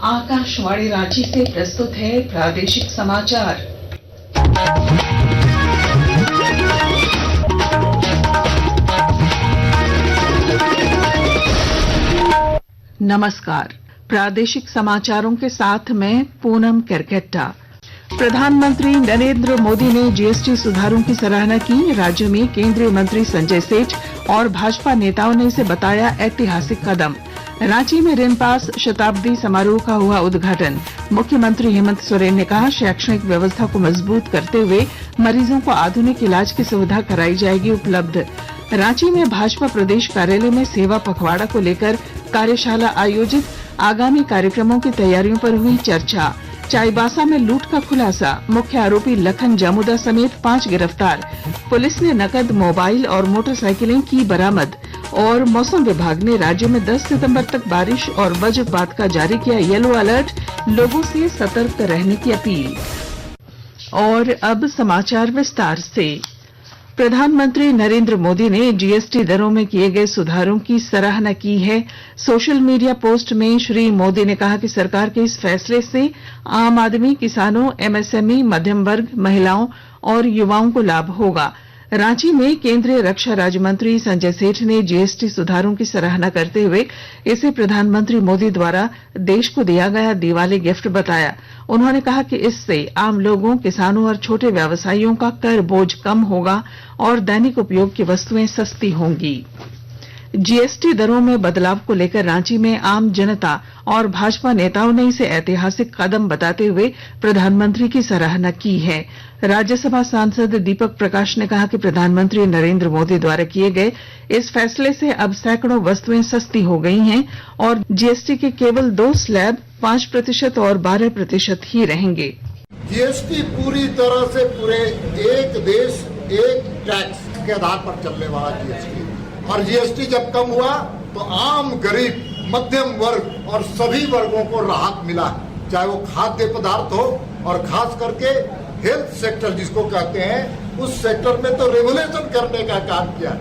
आकाशवाणी रांची से प्रस्तुत है प्रादेशिक समाचार। नमस्कार, प्रादेशिक समाचारों के साथ मैं पूनम केरकेट्टा। प्रधानमंत्री नरेंद्र मोदी ने जीएसटी सुधारों की सराहना की। राज्य में केंद्रीय मंत्री संजय सेठ और भाजपा नेताओं ने इसे बताया ऐतिहासिक कदम। रांची में ऋण पास शताब्दी समारोह का हुआ उद्घाटन। मुख्यमंत्री हेमंत सोरेन ने कहा, शैक्षणिक व्यवस्था को मजबूत करते हुए मरीजों को आधुनिक इलाज की सुविधा कराई जाएगी उपलब्ध। रांची में भाजपा प्रदेश कार्यालय में सेवा पखवाड़ा को लेकर कार्यशाला आयोजित। आगामी कार्यक्रमों की तैयारियों पर हुई चर्चा। चाईबासा में लूट का खुलासा, मुख्य आरोपी लखन जामुदा समेत 5 गिरफ्तार। पुलिस ने नकद, मोबाइल और मोटरसाइकिलें की बरामद। और मौसम विभाग ने राज्य में 10 सितंबर तक बारिश और वज्रपात का जारी किया येलो अलर्ट। लोगों से सतर्क रहने की अपील। और अब समाचार विस्तार से। प्रधानमंत्री नरेंद्र मोदी ने जीएसटी दरों में किए गए सुधारों की सराहना की है। सोशल मीडिया पोस्ट में श्री मोदी ने कहा कि सरकार के इस फैसले से आम आदमी, किसानों, एमएसएमई, मध्यम वर्ग, महिलाओं और युवाओं को लाभ होगा। रांची में केंद्रीय रक्षा राज्य मंत्री संजय सेठ ने जीएसटी सुधारों की सराहना करते हुए इसे प्रधानमंत्री मोदी द्वारा देश को दिया गया दिवाली गिफ्ट बताया। उन्होंने कहा कि इससे आम लोगों, किसानों और छोटे व्यवसायियों का कर बोझ कम होगा और दैनिक उपयोग की वस्तुएं सस्ती होंगी। जीएसटी दरों में बदलाव को लेकर रांची में आम जनता और भाजपा नेताओं ने इसे ऐतिहासिक कदम बताते हुए प्रधानमंत्री की सराहना की है। राज्यसभा सांसद दीपक प्रकाश ने कहा कि प्रधानमंत्री नरेंद्र मोदी द्वारा किए गए इस फैसले से अब सैकड़ों वस्तुएं सस्ती हो गई हैं और जीएसटी के केवल 2 स्लैब 5% और 12% ही रहेंगे। जीएसटी पूरी तरह से पूरे एक देश एक टैक्स के आधार पर चलने वाला जीएसटी, और जीएसटी जब कम हुआ तो आम, गरीब, मध्यम वर्ग और सभी वर्गों को राहत मिला, चाहे वो खाद्य पदार्थ हो और खास करके हेल्थ सेक्टर जिसको कहते हैं, उस सेक्टर में तो रेगुलेशन करने का काम किया।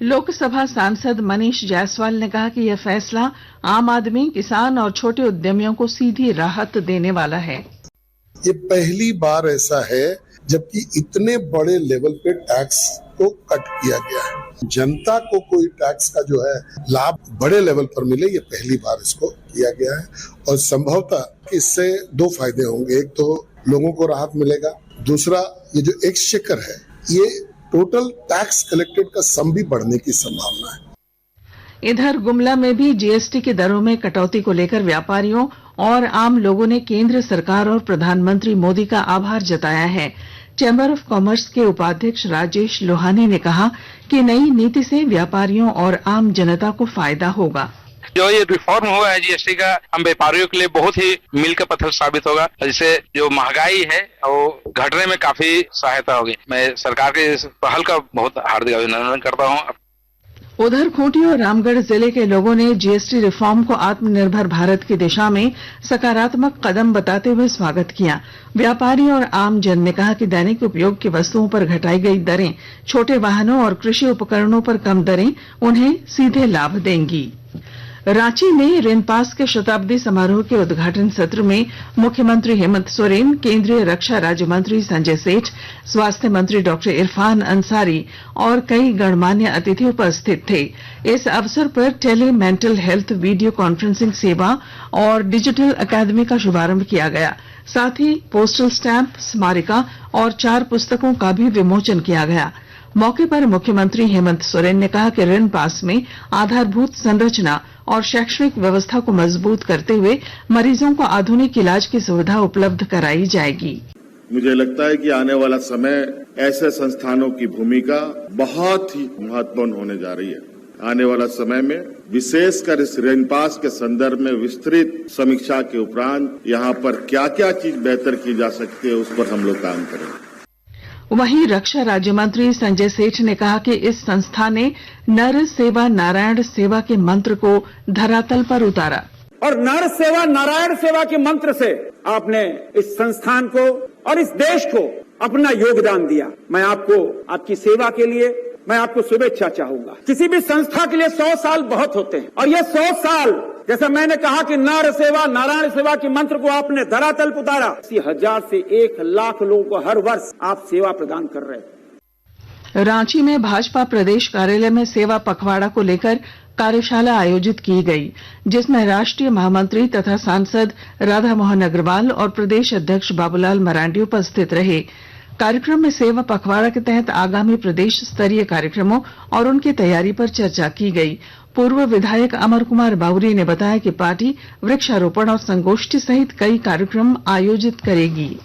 लोकसभा सांसद मनीष जायसवाल ने कहा कि यह फैसला आम आदमी, किसान और छोटे उद्यमियों को सीधी राहत देने वाला है। ये पहली बार ऐसा है जबकि इतने बड़े लेवल पे टैक्स को कट किया गया है। जनता को कोई टैक्स का जो है लाभ बड़े लेवल पर मिले, ये पहली बार इसको किया गया है। और संभवतः इससे 2 फायदे होंगे। एक तो लोगों को राहत मिलेगा, दूसरा ये जो एक्सचेकर है, ये टोटल टैक्स कलेक्टेड का सम भी बढ़ने की संभावना है। इधर गुमला में भी जीएसटी की दरों में कटौती को लेकर व्यापारियों और आम लोगों ने केंद्र सरकार और प्रधानमंत्री मोदी का आभार जताया है। चैंबर ऑफ कॉमर्स के उपाध्यक्ष राजेश लोहानी ने कहा कि नई नीति से व्यापारियों और आम जनता को फायदा होगा। जो ये रिफॉर्म हुआ है जीएसटी का, हम व्यापारियों के लिए बहुत ही मील का पत्थर साबित होगा। जिससे जो महंगाई है वो घटने में काफी सहायता होगी। मैं सरकार के इस पहल का बहुत हार्दिक अभिनंदन करता हूँ। उधर खूंटी और रामगढ़ जिले के लोगों ने जीएसटी रिफॉर्म को आत्मनिर्भर भारत की दिशा में सकारात्मक कदम बताते हुए स्वागत किया। व्यापारी और आम जन ने कहा कि दैनिक उपयोग की वस्तुओं पर घटाई गई दरें, छोटे वाहनों और कृषि उपकरणों पर कम दरें उन्हें सीधे लाभ देंगी। रांची में ऋण पास के शताब्दी समारोह के उद्घाटन सत्र में मुख्यमंत्री हेमंत सोरेन, केंद्रीय रक्षा राज्य मंत्री संजय सेठ, स्वास्थ्य मंत्री डॉक्टर इरफान अंसारी और कई गणमान्य अतिथि उपस्थित थे। इस अवसर पर tele mental health video conferencing सेवा और डिजिटल अकादमी का शुभारंभ किया गया। साथ ही पोस्टल स्टैंप, स्मारिका और 4 पुस्तकों का भी विमोचन किया गया। मौके पर मुख्यमंत्री हेमंत सोरेन ने कहा कि ऋण पास में आधारभूत संरचना और शैक्षणिक व्यवस्था को मजबूत करते हुए मरीजों को आधुनिक इलाज की सुविधा उपलब्ध कराई जाएगी। मुझे लगता है कि आने वाला समय ऐसे संस्थानों की भूमिका बहुत ही महत्वपूर्ण होने जा रही है। आने वाला समय में विशेषकर इस ऋण पास के संदर्भ में विस्तृत समीक्षा के उपरांत यहाँ पर क्या क्या चीज बेहतर की जा सकती है, उस पर हम लोग काम करेंगे। वहीं रक्षा राज्य मंत्री संजय सेठ ने कहा कि इस संस्था ने नर सेवा नारायण सेवा के मंत्र को धरातल पर उतारा और नर सेवा नारायण सेवा के मंत्र से आपने इस संस्थान को और इस देश को अपना योगदान दिया। मैं आपको आपकी सेवा के लिए मैं आपको शुभेच्छा चाहूंगा। किसी भी संस्था के लिए 100 साल बहुत होते हैं और ये 100 साल जैसा मैंने कहा कि नर सेवा नारायण सेवा के मंत्र को आपने धरातल पर उतारा, 80,000 से 1,00,000 लोगों को हर वर्ष आप सेवा प्रदान कर रहे हैं। रांची में भाजपा प्रदेश कार्यालय में सेवा पखवाड़ा को लेकर कार्यशाला आयोजित की गई, जिसमें राष्ट्रीय महामंत्री तथा सांसद राधा मोहन अग्रवाल और प्रदेश अध्यक्ष बाबूलाल मरांडी उपस्थित रहे। कार्यक्रम में सेवा पखवाड़ा के तहत आगामी प्रदेश स्तरीय कार्यक्रमों और उनकी तैयारी पर चर्चा की गई। पूर्व विधायक अमर कुमार बावरी ने बताया कि पार्टी वृक्षारोपण और संगोष्ठी सहित कई कार्यक्रम आयोजित करेगी।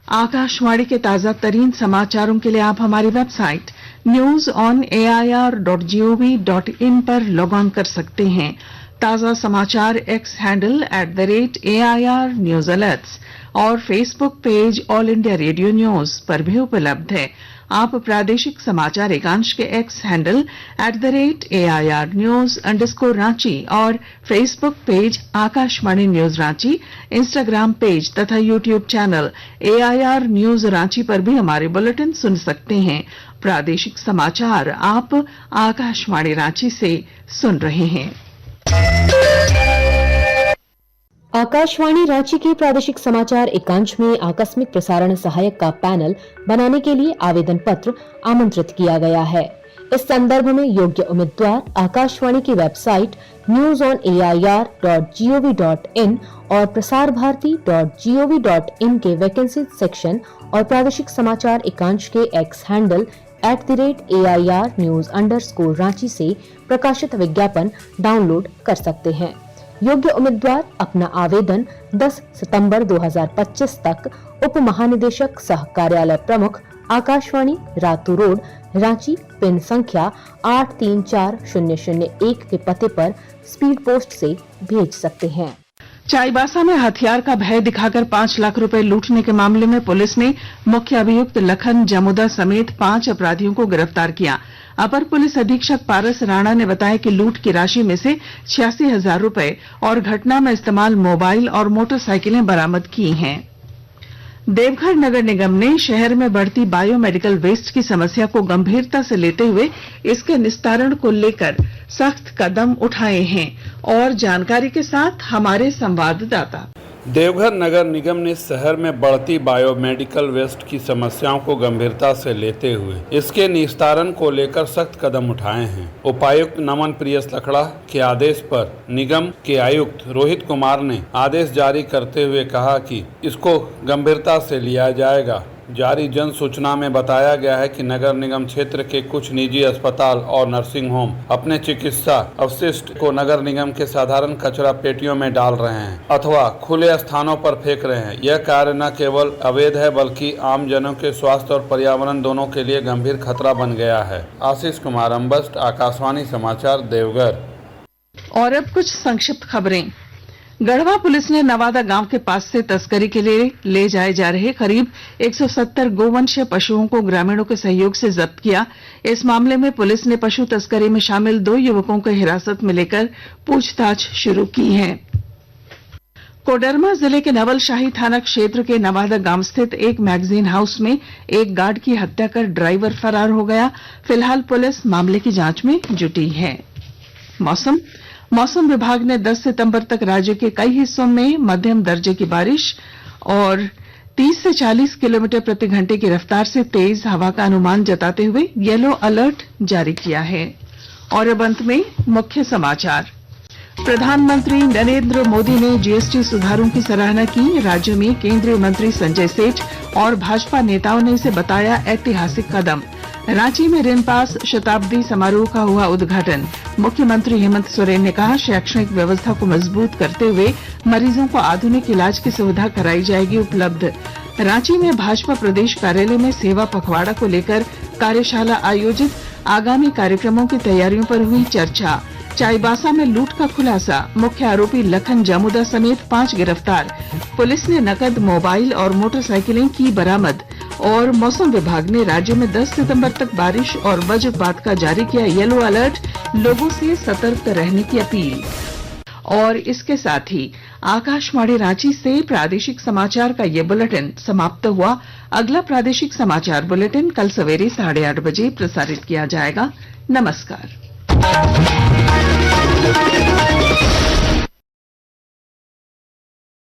आकाशवाणी के ताजा तरीन समाचारों के लिए आप हमारी वेबसाइट newsonair.gov.in पर लॉग ऑन कर सकते हैं। ताजा समाचार X handle @AIR news alerts और Facebook page All India radio news पर भी उपलब्ध है। आप प्रादेशिक समाचार एकांश के एक्स हैंडल @AIR न्यूज_रांची और Facebook page Akashvani news Ranchi, Instagram page तथा YouTube channel AIR news Ranchi पर भी हमारे बुलेटिन सुन सकते हैं। प्रादेशिक समाचार आप आकाशवाणी रांची से सुन रहे हैं। आकाशवाणी रांची के प्रादेशिक समाचार एकांश में आकस्मिक प्रसारण सहायक का पैनल बनाने के लिए आवेदन पत्र आमंत्रित किया गया है। इस संदर्भ में योग्य उम्मीदवार आकाशवाणी की वेबसाइट newsonair.gov.in और प्रसारभारती.gov.in के वैकेंसी सेक्शन और प्रादेशिक समाचार एकांश के एक्स हैंडल @AIR न्यूज_रांची से प्रकाशित विज्ञापन डाउनलोड कर सकते हैं। योग्य उम्मीदवार अपना आवेदन 10 सितंबर 2025 तक उप महानिदेशक सह कार्यालय प्रमुख आकाशवाणी रातू रोड रांची पिन संख्या 834001 के पते पर स्पीड पोस्ट से भेज सकते हैं। चाईबासा में हथियार का भय दिखाकर 5 लाख रुपए लूटने के मामले में पुलिस ने मुख्य अभियुक्त लखन जमुदा समेत 5 अपराधियों को गिरफ्तार किया। अपर पुलिस अधीक्षक पारस राणा ने बताया कि लूट की राशि में से 86,000 रुपए और घटना में इस्तेमाल मोबाइल और मोटरसाइकिलें बरामद की हैं। देवघर नगर निगम ने शहर में बढ़ती बायोमेडिकल वेस्ट की समस्या को गंभीरता से लेते हुए इसके निस्तारण को लेकर सख्त कदम उठाए हैं। और जानकारी के साथ हमारे संवाददाता। देवघर नगर निगम ने शहर में बढ़ती बायोमेडिकल वेस्ट की समस्याओं को गंभीरता से लेते हुए इसके निस्तारण को लेकर सख्त कदम उठाए हैं। उपायुक्त नमन प्रियस लखड़ा के आदेश पर निगम के आयुक्त रोहित कुमार ने आदेश जारी करते हुए कहा कि इसको गंभीरता से लिया जाएगा। जारी जन सूचना में बताया गया है कि नगर निगम क्षेत्र के कुछ निजी अस्पताल और नर्सिंग होम अपने चिकित्सा अवशिष्ट को नगर निगम के साधारण कचरा पेटियों में डाल रहे हैं अथवा खुले स्थानों पर फेंक रहे हैं। यह कार्य न केवल अवैध है बल्कि आम जनों के स्वास्थ्य और पर्यावरण दोनों के लिए गंभीर खतरा बन गया है। आशीष कुमार अम्बस्ट, आकाशवाणी समाचार, देवघर। और अब कुछ संक्षिप्त खबरें। गढ़वा पुलिस ने नवादा गांव के पास से तस्करी के लिए ले जाए जा रहे करीब 170 गोवंशीय पशुओं को ग्रामीणों के सहयोग से जब्त किया। इस मामले में पुलिस ने पशु तस्करी में शामिल 2 युवकों को हिरासत में लेकर पूछताछ शुरू की है। कोडरमा जिले के नवलशाही थाना क्षेत्र के नवादा गांव स्थित एक मैगजीन हाउस में एक गार्ड की हत्या कर ड्राइवर फरार हो गया। फिलहाल पुलिस मामले की जांच में जुटी है। मौसम विभाग ने 10 सितंबर तक राज्य के कई हिस्सों में मध्यम दर्जे की बारिश और 30 से 40 किलोमीटर प्रति घंटे की रफ्तार से तेज हवा का अनुमान जताते हुए येलो अलर्ट जारी किया है। और अब अंत में मुख्य समाचार। प्रधानमंत्री नरेंद्र मोदी ने जीएसटी सुधारों की सराहना की। राज्य में केंद्रीय मंत्री संजय सेठ और भाजपा नेताओं ने इसे बताया ऐतिहासिक कदम। रांची में रेनपास शताब्दी समारोह का हुआ उद्घाटन। मुख्यमंत्री हेमंत सोरेन ने कहा शैक्षणिक व्यवस्था को मजबूत करते हुए मरीजों को आधुनिक इलाज की सुविधा कराई जाएगी उपलब्ध। रांची में भाजपा प्रदेश कार्यालय में सेवा पखवाड़ा को लेकर कार्यशाला आयोजित। आगामी कार्यक्रमों की तैयारियों पर हुई चर्चा। चाईबासा में लूट का खुलासा। मुख्य आरोपी लखन जामुदा समेत 5 गिरफ्तार। पुलिस ने नकद, मोबाइल और मोटरसाइकिलें की बरामद। और मौसम विभाग ने राज्य में 10 सितंबर तक बारिश और वज्रपात का जारी किया येलो अलर्ट। लोगों से सतर्क रहने की अपील। और इसके साथ ही आकाशवाणी रांची से प्रादेशिक समाचार का ये बुलेटिन समाप्त हुआ। अगला प्रादेशिक समाचार बुलेटिन कल सवेरे 8:30 बजे प्रसारित किया जाएगा। नमस्कार। है।